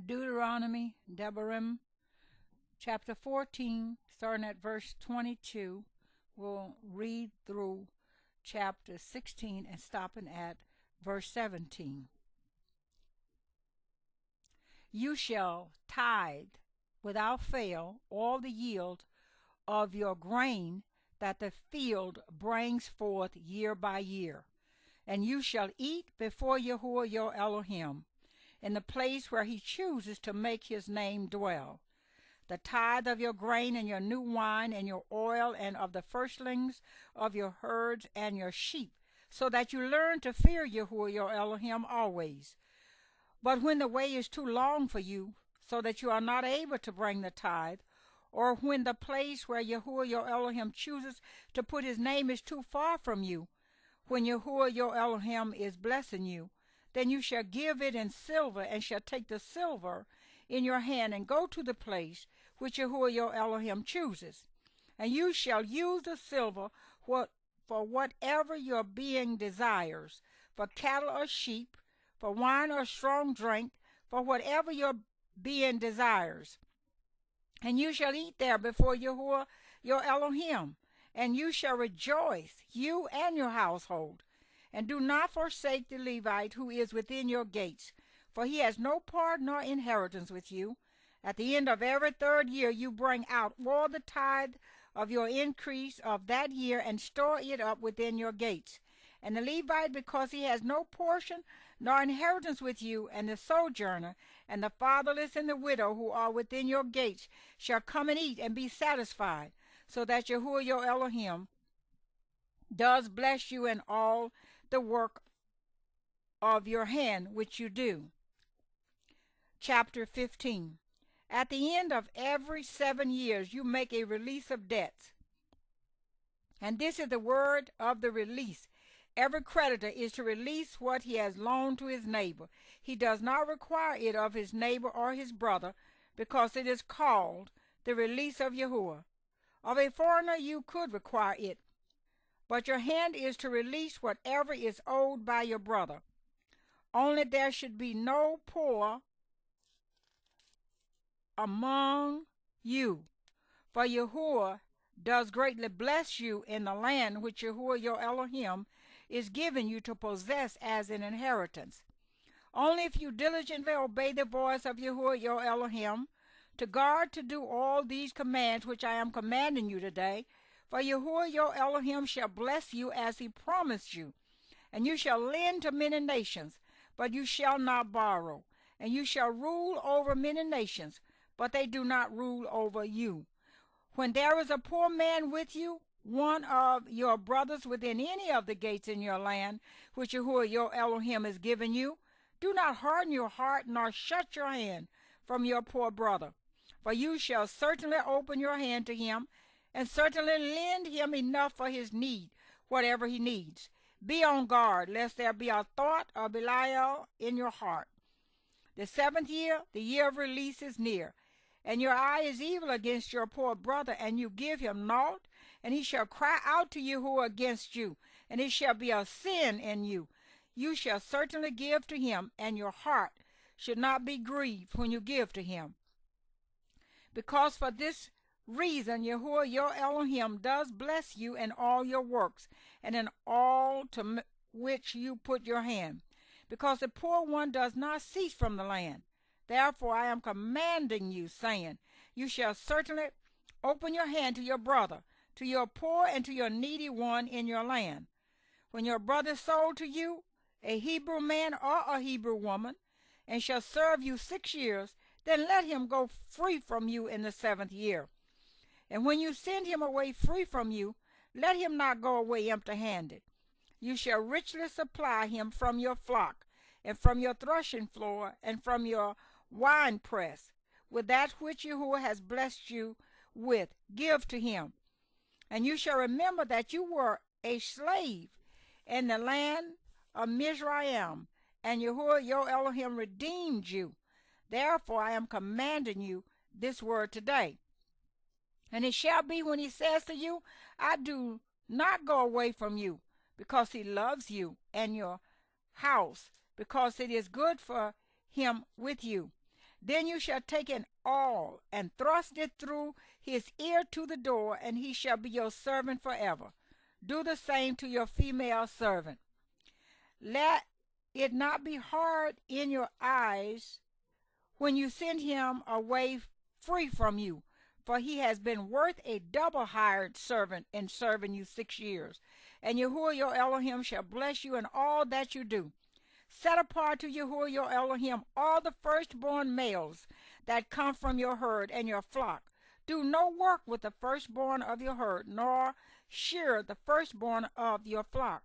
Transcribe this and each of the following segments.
Devarim, chapter 14, starting at verse 22. We'll read through chapter 16 and stopping at verse 17. You shall tithe without fail all the yield of your grain that the field brings forth year by year. And you shall eat before Yahuwah your Elohim, in the place where he chooses to make his name dwell. The tithe of your grain and your new wine and your oil and of the firstlings of your herds and your sheep, so that you learn to fear Yahuwah your Elohim always. But when the way is too long for you, so that you are not able to bring the tithe, or when the place where Yahuwah your Elohim chooses to put his name is too far from you, when Yahuwah your Elohim is blessing you, then you shall give it in silver, and shall take the silver in your hand, and go to the place which Yahuwah your Elohim chooses. And you shall use the silver for whatever your being desires, for cattle or sheep, for wine or strong drink, for whatever your being desires. And you shall eat there before Yahuwah your Elohim, and you shall rejoice, you and your household. And do not forsake the Levite who is within your gates, for he has no part nor inheritance with you. At the end of every third year you bring out all the tithe of your increase of that year, and store it up within your gates. And the Levite, because he has no portion nor inheritance with you, and the sojourner, and the fatherless, and the widow who are within your gates, shall come and eat and be satisfied, so that Yahuwah your Elohim does bless you in all the work of your hand which you do. Chapter 15. At the end of every 7 years you make a release of debts. And this is the word of the release. Every creditor is to release what he has loaned to his neighbor. He does not require it of his neighbor or his brother, because it is called the release of Yahuwah. Of a foreigner you could require it, but your hand is to release whatever is owed by your brother. Only there should be no poor among you, for Yahuwah does greatly bless you in the land which Yahuwah your Elohim is giving you to possess as an inheritance. Only if you diligently obey the voice of Yahuwah your Elohim, to guard to do all these commands which I am commanding you today, for Yahuwah your Elohim shall bless you as he promised you. And you shall lend to many nations, but you shall not borrow. And you shall rule over many nations, but they do not rule over you. When there is a poor man with you, one of your brothers within any of the gates in your land, which Yahuwah your Elohim has given you, do not harden your heart, nor shut your hand from your poor brother. For you shall certainly open your hand to him, and certainly lend him enough for his need, whatever he needs. Be on guard, lest there be a thought of Belial in your heart. The 7th year, the year of release, is near, and your eye is evil against your poor brother, and you give him naught, and he shall cry out to Yahuwah against you, and it shall be a sin in you. You shall certainly give to him, and your heart should not be grieved when you give to him. Because for this reason Yahuwah your Elohim does bless you in all your works, and in all to which you put your hand, because the poor one does not cease from the land. Therefore I am commanding you, saying, you shall certainly open your hand to your brother, to your poor and to your needy one in your land. When your brother is sold to you, a Hebrew man or a Hebrew woman, and shall serve you 6 years, then let him go free from you in the 7th year. And when you send him away free from you, let him not go away empty-handed. You shall richly supply him from your flock, and from your threshing floor, and from your winepress, with that which Yahuwah has blessed you with. Give to him. And you shall remember that you were a slave in the land of Mizraim, and Yahuwah your Elohim redeemed you. Therefore I am commanding you this word today. And it shall be when he says to you, I do not go away from you, because he loves you and your house, because it is good for him with you. Then you shall take an awl and thrust it through his ear to the door, and he shall be your servant forever. Do the same to your female servant. Let it not be hard in your eyes when you send him away free from you, for he has been worth a double hired servant in serving you 6 years. And Yahuwah your Elohim shall bless you in all that you do. Set apart to Yahuwah your Elohim all the firstborn males that come from your herd and your flock. Do no work with the firstborn of your herd, nor shear the firstborn of your flock.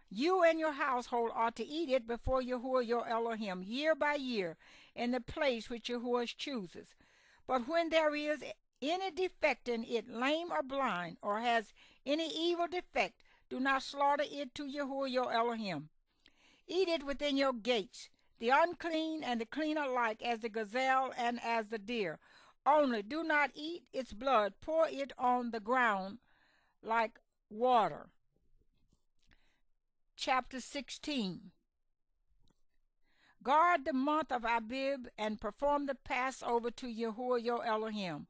You and your household ought to eat it before Yahuwah your Elohim year by year in the place which Yahuwah chooses. But when there is any defect in it, lame or blind, or has any evil defect, do not slaughter it to Yahuwah your Elohim. Eat it within your gates, the unclean and the clean alike, as the gazelle and as the deer. Only do not eat its blood, pour it on the ground like water. Chapter 16. Guard the month of Abib and perform the Passover to Yahuwah your Elohim.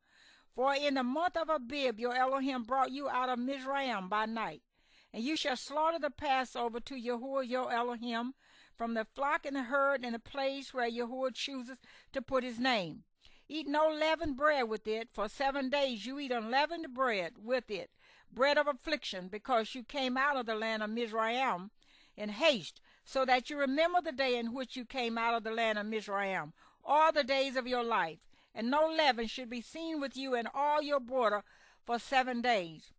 For in the month of Abib your Elohim brought you out of Mizraim by night. And you shall slaughter the Passover to Yahuwah your Elohim from the flock and the herd in the place where Yahuwah chooses to put his name. Eat no leavened bread with it. For 7 days you eat unleavened bread with it, bread of affliction, because you came out of the land of Mizraim in haste, so that you remember the day in which you came out of the land of Mizraim, all the days of your life. And no leaven should be seen with you in all your border for 7 days.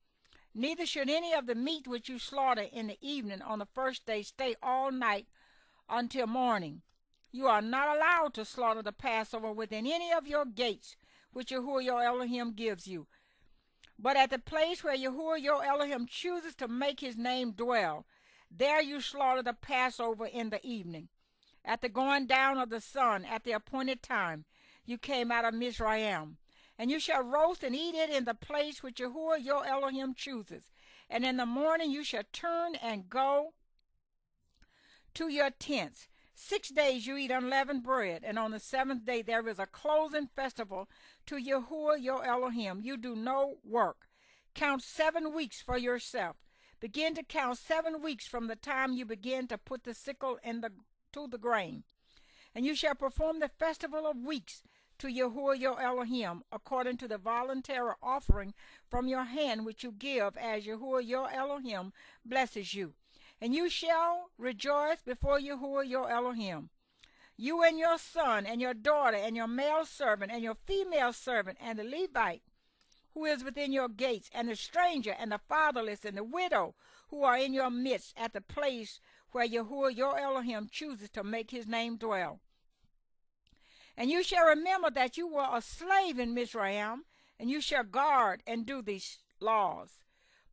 Neither should any of the meat which you slaughter in the evening on the first day stay all night until morning. You are not allowed to slaughter the Passover within any of your gates, which Yahuwah your Elohim gives you, but at the place where Yahuwah your Elohim chooses to make his name dwell. There you slaughter the Passover in the evening. At the going down of the sun, at the appointed time, you came out of Mizraim. And you shall roast and eat it in the place which Yahuwah your Elohim chooses. And in the morning you shall turn and go to your tents. 6 days you eat unleavened bread, and on the 7th day there is a closing festival to Yahuwah your Elohim. You do no work. Count 7 weeks for yourself. Begin to count 7 weeks from the time you begin to put the sickle to the grain. And you shall perform the festival of weeks to Yahuwah your Elohim, according to the voluntary offering from your hand which you give, as Yahuwah your Elohim blesses you. And you shall rejoice before Yahuwah your Elohim, you and your son and your daughter and your male servant and your female servant and the Levite who is within your gates, and the stranger and the fatherless and the widow who are in your midst, at the place where Yahuwah your Elohim chooses to make his name dwell. And you shall remember that you were a slave in Mizraim, and you shall guard and do these laws.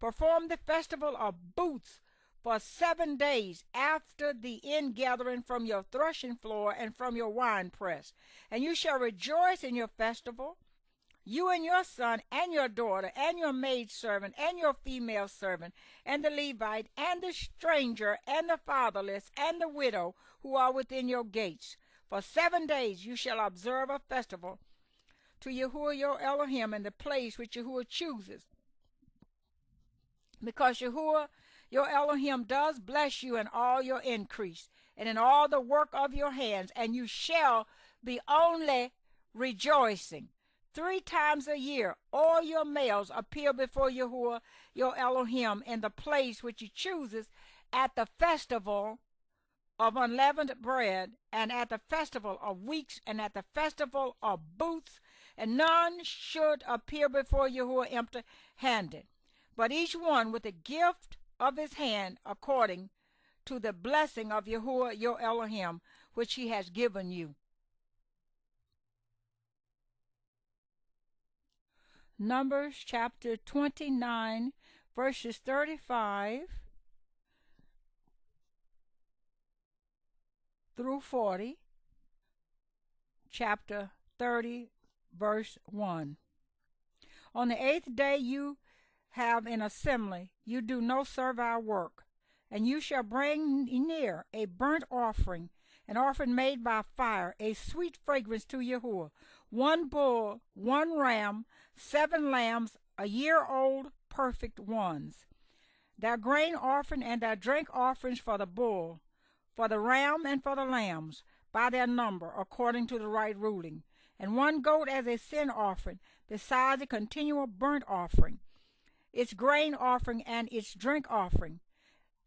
Perform the festival of booths for 7 days after the ingathering from your threshing floor and from your winepress. And you shall rejoice in your festival, you and your son and your daughter and your maidservant and your female servant and the Levite and the stranger and the fatherless and the widow who are within your gates. For 7 days you shall observe a festival to Yahuwah your Elohim in the place which Yahuwah chooses. Because Yahuwah your Elohim does bless you in all your increase and in all the work of your hands, and you shall be only rejoicing. 3 times a year all your males appear before Yahuwah your Elohim in the place which he chooses, at the festival of unleavened bread, and at the festival of weeks, and at the festival of booths, and none should appear before Yahuwah empty-handed, but each one with a gift of his hand, according to the blessing of Yahuwah your Elohim, which he has given you. Numbers chapter 29, verses 35 through 40, chapter 30, verse 1. On the 8th day you have an assembly. You do no servile work. And you shall bring near a burnt offering, an offering made by fire, a sweet fragrance to Yahuwah, 1 bull, 1 ram, 7 lambs, a year old, perfect ones. Thy grain offering and thy drink offerings for the bull, for the ram and for the lambs, by their number, according to the right ruling, and 1 goat as a sin offering, besides a continual burnt offering, its grain offering and its drink offering.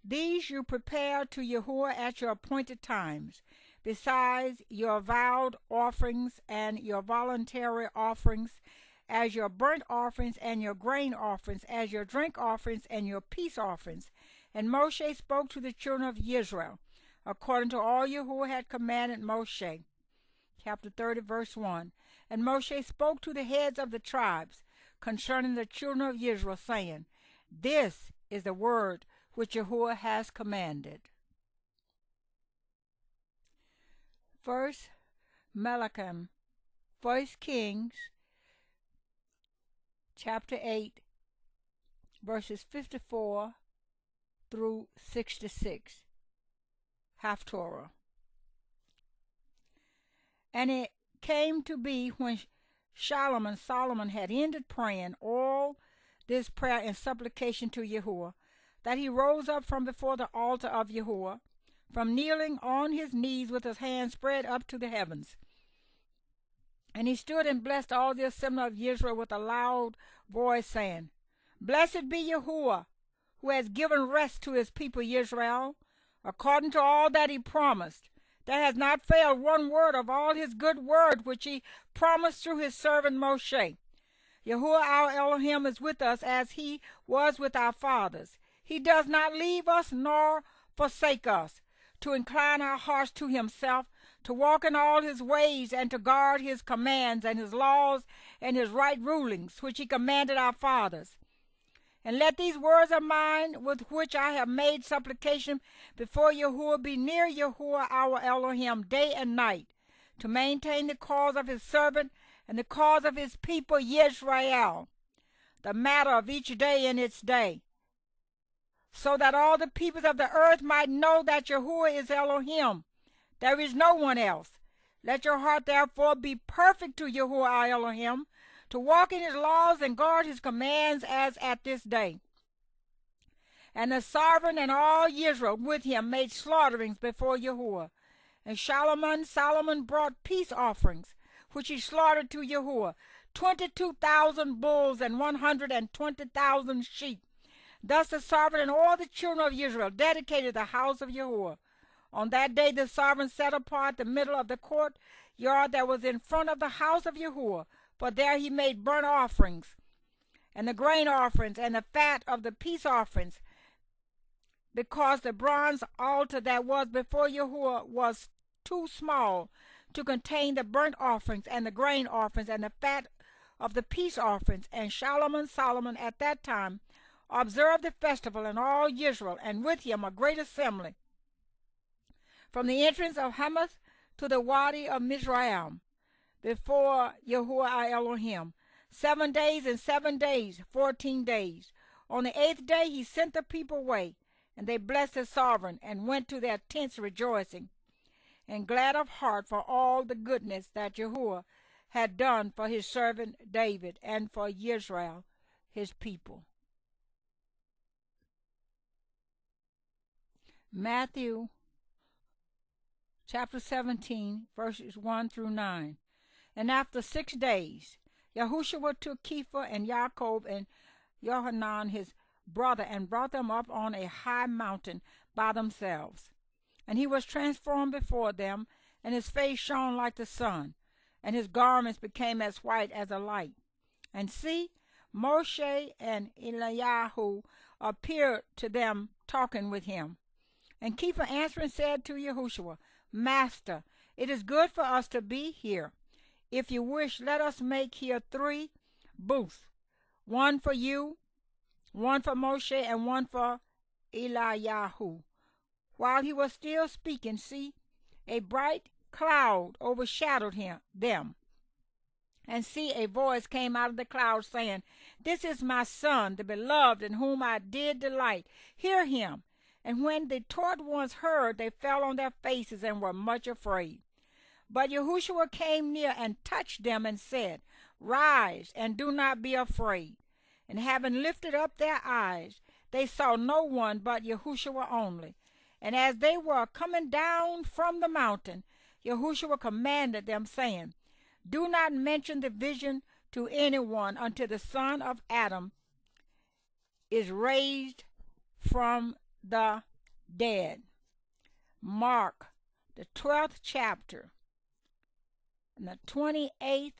These you prepare to Yahuwah at your appointed times, besides your vowed offerings and your voluntary offerings, as your burnt offerings and your grain offerings, as your drink offerings and your peace offerings. And Moshe spoke to the children of Israel, according to all Yahuwah had commanded Moshe. Chapter 30, verse 1. And Moshe spoke to the heads of the tribes concerning the children of Israel, saying, This is the word which Yahuwah has commanded. First Malachim, 1 Kings, chapter 8, verses 54 through 66. Haftorah. And it came to be when Solomon had ended praying all this prayer and supplication to Yahuwah, that he rose up from before the altar of Yahuwah, from kneeling on his knees with his hands spread up to the heavens. And he stood and blessed all the assembly of Israel with a loud voice, saying, Blessed be Yahuwah, who has given rest to his people Israel, according to all that he promised. There has not failed 1 word of all his good word which he promised through his servant Moshe. Yahuwah our Elohim is with us as he was with our fathers. He does not leave us nor forsake us, to incline our hearts to himself, to walk in all his ways, and to guard his commands and his laws and his right rulings, which he commanded our fathers. And let these words of mine, with which I have made supplication before Yahuwah, be near Yahuwah our Elohim day and night, to maintain the cause of his servant and the cause of his people Yisrael, the matter of each day in its day, so that all the peoples of the earth might know that Yahuwah is Elohim. There is no one else. Let your heart therefore be perfect to Yahuwah our Elohim, to walk in his laws and guard his commands as at this day. And the sovereign and all Israel with him made slaughterings before Yahuwah. And Solomon brought peace offerings, which he slaughtered to Yahuwah, 22,000 bulls and 120,000 sheep. Thus the sovereign and all the children of Israel dedicated the house of Yahuwah. On that day the sovereign set apart the middle of the courtyard that was in front of the house of Yahuwah, for there he made burnt offerings, and the grain offerings, and the fat of the peace offerings, because the bronze altar that was before Yahuwah was too small to contain the burnt offerings, and the grain offerings, and the fat of the peace offerings. And Solomon at that time observed the festival, and all Israel, and with him a great assembly, from the entrance of Hamath to the Wadi of Mizraim, before Yahuwah our Elohim, 7 days and 7 days, 14 days. On the 8th day he sent the people away, and they blessed the sovereign, and went to their tents rejoicing, and glad of heart for all the goodness that Yahuwah had done for his servant David, and for Israel his people. Matthew chapter 17, verses 1 through 9. And after 6 days, Yahushua took Kepha and Jacob and Yohanan his brother, and brought them up on a high mountain by themselves. And he was transformed before them, and his face shone like the sun, and his garments became as white as a light. And see, Moshe and Eliyahu appeared to them, talking with him. And Kepha answering said to Yahushua, Master, it is good for us to be here. If you wish, let us make here 3 booths, one for you, one for Moshe, and one for Eliyahu. While he was still speaking, see, a bright cloud overshadowed them. And see, a voice came out of the cloud, saying, This is my son, the beloved, in whom I did delight. Hear him. And when the taught ones heard, they fell on their faces and were much afraid. But Yahushua came near and touched them and said, Rise, and do not be afraid. And having lifted up their eyes, they saw no one but Yahushua only. And as they were coming down from the mountain, Yahushua commanded them, saying, Do not mention the vision to anyone until the son of Adam is raised from the dead. Mark, the 12th chapter, and the 28th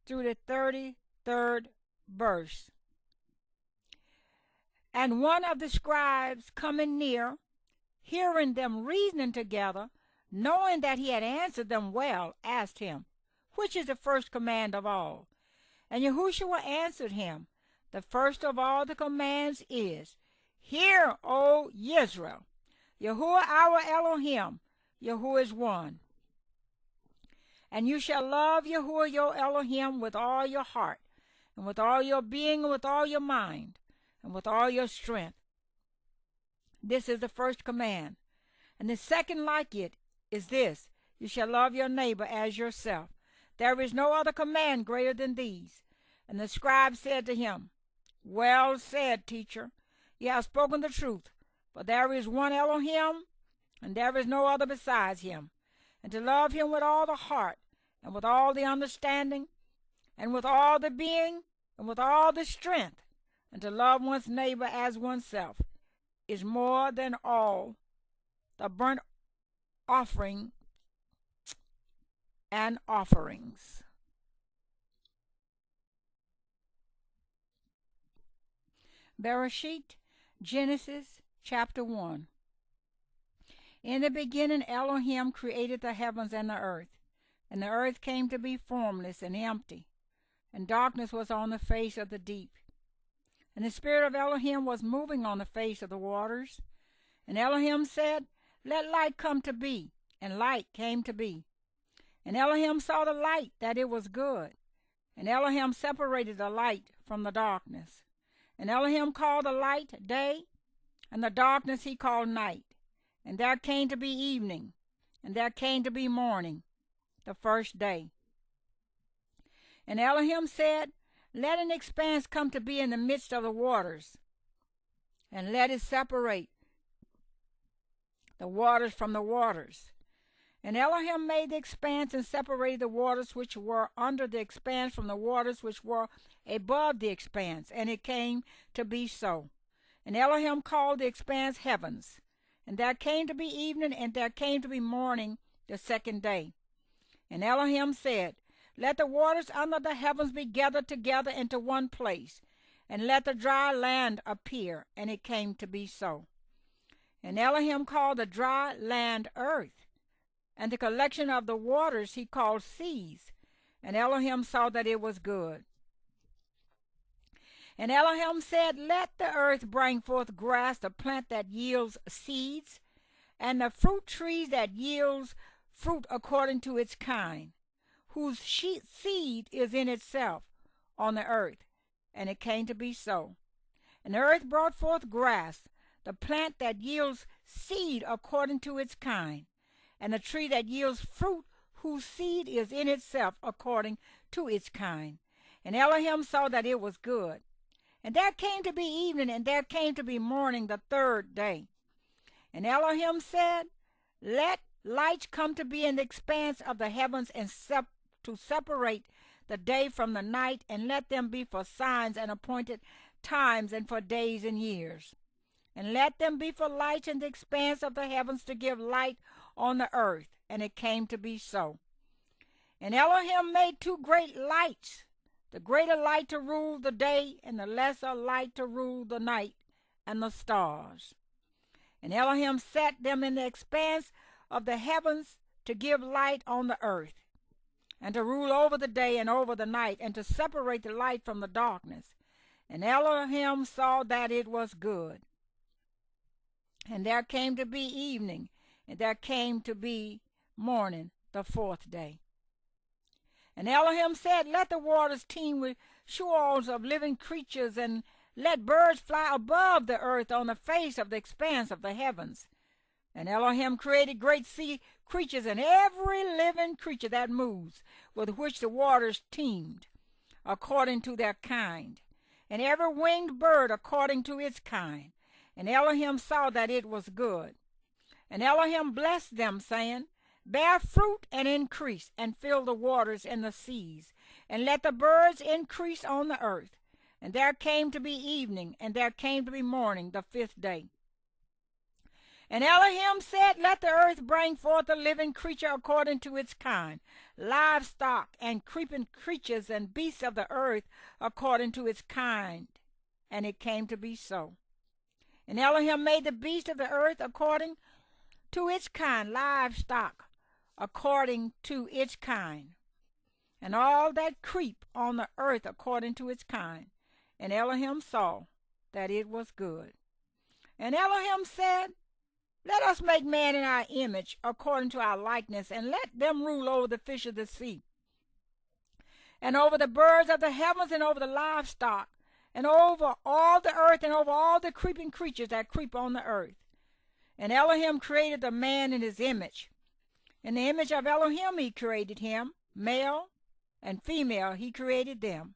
through the 33rd verse. And one of the scribes coming near, hearing them reasoning together, knowing that he had answered them well, asked him, Which is the first command of all? And Yahushua answered him, The first of all the commands is, Hear, O Israel, Yahuwah our Elohim, Yahuwah is one. And you shall love Yahuwah your Elohim with all your heart, and with all your being, and with all your mind, and with all your strength. This is the first command. And the second like it is this, You shall love your neighbor as yourself. There is no other command greater than these. And the scribe said to him, Well said, teacher. You have spoken the truth. For there is one Elohim, and there is no other besides him. And to love him with all the heart, and with all the understanding, and with all the being, and with all the strength, and to love one's neighbor as oneself, is more than all the burnt offering and offerings. Bereshit, Genesis chapter 1. In the beginning Elohim created the heavens and the earth came to be formless and empty, and darkness was on the face of the deep. And the spirit of Elohim was moving on the face of the waters. And Elohim said, Let light come to be, and light came to be. And Elohim saw the light, that it was good. And Elohim separated the light from the darkness. And Elohim called the light day, and the darkness he called night. And there came to be evening, and there came to be morning, the first day. And Elohim said, Let an expanse come to be in the midst of the waters, and let it separate the waters from the waters. And Elohim made the expanse and separated the waters which were under the expanse from the waters which were above the expanse, and it came to be so. And Elohim called the expanse heavens. And there came to be evening, and there came to be morning the second day. And Elohim said, Let the waters under the heavens be gathered together into one place, and let the dry land appear. And it came to be so. And Elohim called the dry land earth, and the collection of the waters he called seas. And Elohim saw that it was good. And Elohim said, Let the earth bring forth grass, the plant that yields seeds, and the fruit trees that yields fruit according to its kind, whose seed is in itself on the earth. And it came to be so. And the earth brought forth grass, the plant that yields seed according to its kind, and the tree that yields fruit, whose seed is in itself according to its kind. And Elohim saw that it was good. And there came to be evening, and there came to be morning the third day. And Elohim said, Let light come to be in the expanse of the heavens, and to separate the day from the night, and let them be for signs and appointed times, and for days and years. And let them be for lights in the expanse of the heavens, to give light on the earth. And it came to be so. And Elohim made two great lights, the greater light to rule the day, and the lesser light to rule the night, and the stars. And Elohim set them in the expanse of the heavens to give light on the earth, and to rule over the day and over the night, and to separate the light from the darkness. And Elohim saw that it was good. And there came to be evening, and there came to be morning the fourth day. And Elohim said, Let the waters teem with shoals of living creatures, and let birds fly above the earth on the face of the expanse of the heavens. And Elohim created great sea creatures and every living creature that moves, with which the waters teemed, according to their kind, and every winged bird according to its kind. And Elohim saw that it was good. And Elohim blessed them, saying, Bear fruit and increase, and fill the waters and the seas, and let the birds increase on the earth. And there came to be evening, and there came to be morning the fifth day. And Elohim said, Let the earth bring forth a living creature according to its kind, livestock and creeping creatures and beasts of the earth according to its kind. And it came to be so. And Elohim made the beast of the earth according to its kind, livestock according to its kind, and all that creep on the earth according to its kind. And Elohim saw that it was good. And Elohim said, Let us make man in our image, according to our likeness, and let them rule over the fish of the sea, and over the birds of the heavens, and over the livestock, and over all the earth, and over all the creeping creatures that creep on the earth. And Elohim created the man in his image. In the image of Elohim he created him, male and female he created them.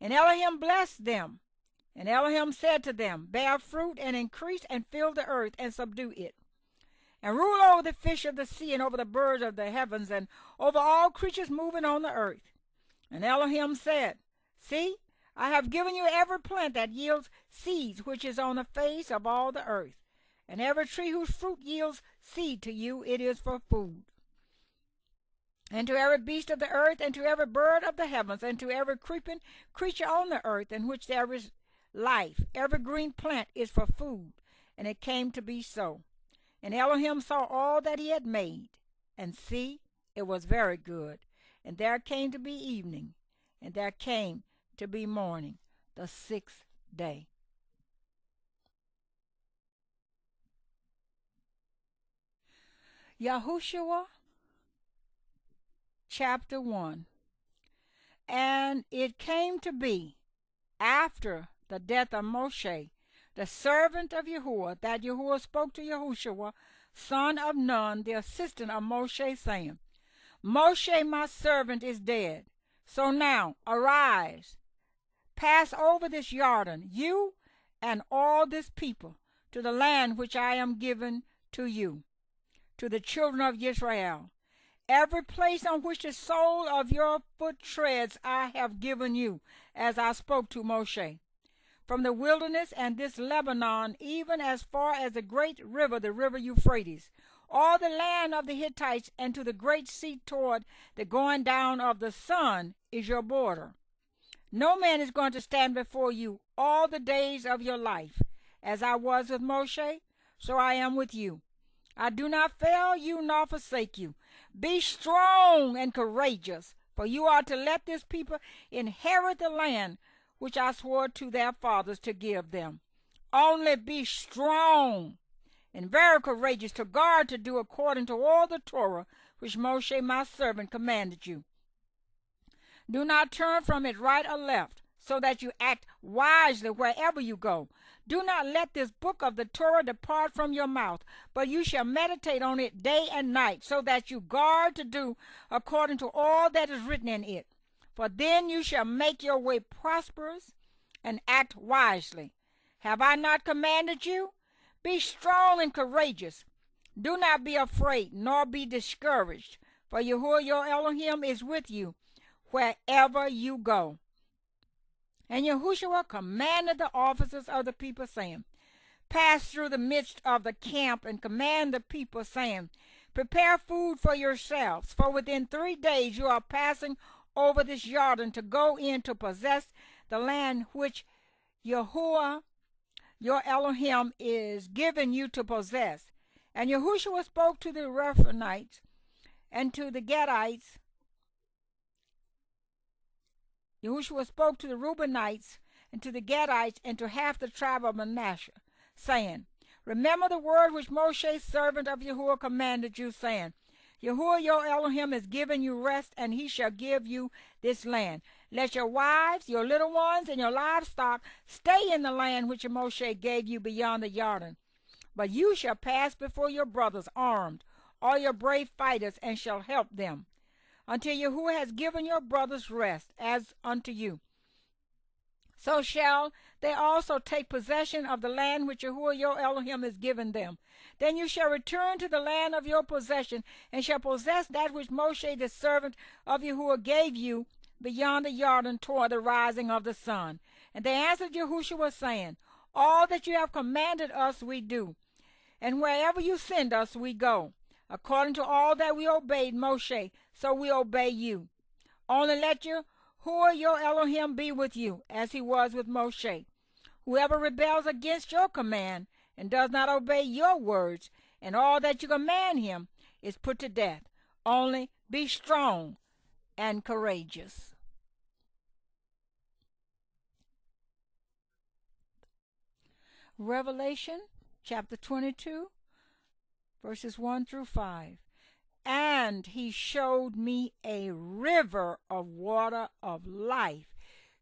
And Elohim blessed them. And Elohim said to them, Bear fruit and increase, and fill the earth and subdue it, and rule over the fish of the sea, and over the birds of the heavens, and over all creatures moving on the earth. And Elohim said, See, I have given you every plant that yields seeds, which is on the face of all the earth, and every tree whose fruit yields seed to you, it is for food. And to every beast of the earth, and to every bird of the heavens, and to every creeping creature on the earth, in which there is life, every green plant is for food. And it came to be so. And Elohim saw all that he had made, and see, it was very good. And there came to be evening, and there came to be morning, the sixth day. Yahushua, chapter 1. And it came to be, after the death of Moshe, the servant of Yahuwah, that Yahuwah spoke to Yahushua, son of Nun, the assistant of Moshe, saying, Moshe, my servant, is dead. So now arise, pass over this Jordan, you and all this people, to the land which I am given to you, to the children of Israel. Every place on which the sole of your foot treads I have given you, as I spoke to Moshe. From the wilderness and this Lebanon, even as far as the great river, the river Euphrates, all the land of the Hittites, and to the great sea toward the going down of the sun is your border. No man is going to stand before you all the days of your life. As I was with Moshe, so I am with you. I do not fail you nor forsake you. Be strong and courageous, for you are to let this people inherit the land which I swore to their fathers to give them. Only be strong and very courageous, to guard to do according to all the Torah which Moshe my servant commanded you. Do not turn from it right or left, so that you act wisely wherever you go. Do not let this book of the Torah depart from your mouth, but you shall meditate on it day and night, so that you guard to do according to all that is written in it. For then you shall make your way prosperous and act wisely. Have I not commanded you? Be strong and courageous. Do not be afraid, nor be discouraged, for Yahuwah your Elohim is with you wherever you go. And Yahushua commanded the officers of the people, saying, Pass through the midst of the camp, and command the people, saying, Prepare food for yourselves, for within 3 days you are passing over this Jordan to go in to possess the land which Yahuwah your Elohim is giving you to possess. And Yahushua spoke to the Rephaites and to the Gadites. Yahushua spoke to the Reubenites and to the Gadites and to half the tribe of Manasseh, saying, Remember the word which Moshe, servant of Yahuwah, commanded you, saying, Yahuwah your Elohim is giving you rest, and he shall give you this land. Let your wives, your little ones, and your livestock stay in the land which Moshe gave you beyond the Jordan. But you shall pass before your brothers armed, all your brave fighters, and shall help them, until Yahuwah has given your brothers rest, as unto you. So shall they also take possession of the land which Yahuwah your Elohim has given them. Then you shall return to the land of your possession, and shall possess that which Moshe the servant of Yahuwah gave you beyond the Jordan toward the rising of the sun. And they answered Yahushua, saying, All that you have commanded us we do, and wherever you send us we go. According to all that we obeyed Moshe, so we obey you. Only let Yahuwah your Elohim be with you, as he was with Moshe. Whoever rebels against your command and does not obey your words and all that you command him is put to death. Only be strong and courageous. Revelation chapter 22, verses 1 through 5. And he showed me a river of water of life,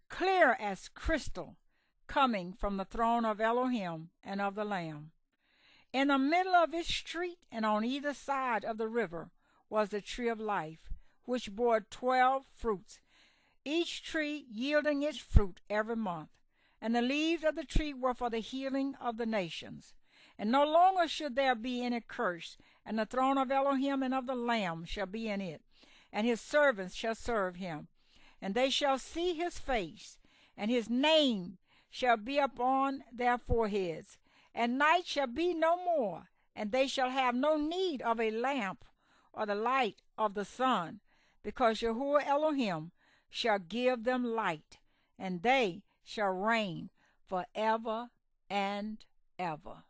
clear as crystal, coming from the throne of Elohim and of the Lamb. In the middle of its street and on either side of the river was the tree of life, which bore 12 fruits, each tree yielding its fruit every month. And the leaves of the tree were for the healing of the nations. And no longer should there be any curse, and the throne of Elohim and of the Lamb shall be in it, and his servants shall serve him. And they shall see his face, and his name shall be upon their foreheads. And night shall be no more, and they shall have no need of a lamp or the light of the sun, because Yahuwah Elohim shall give them light, and they shall reign forever and ever.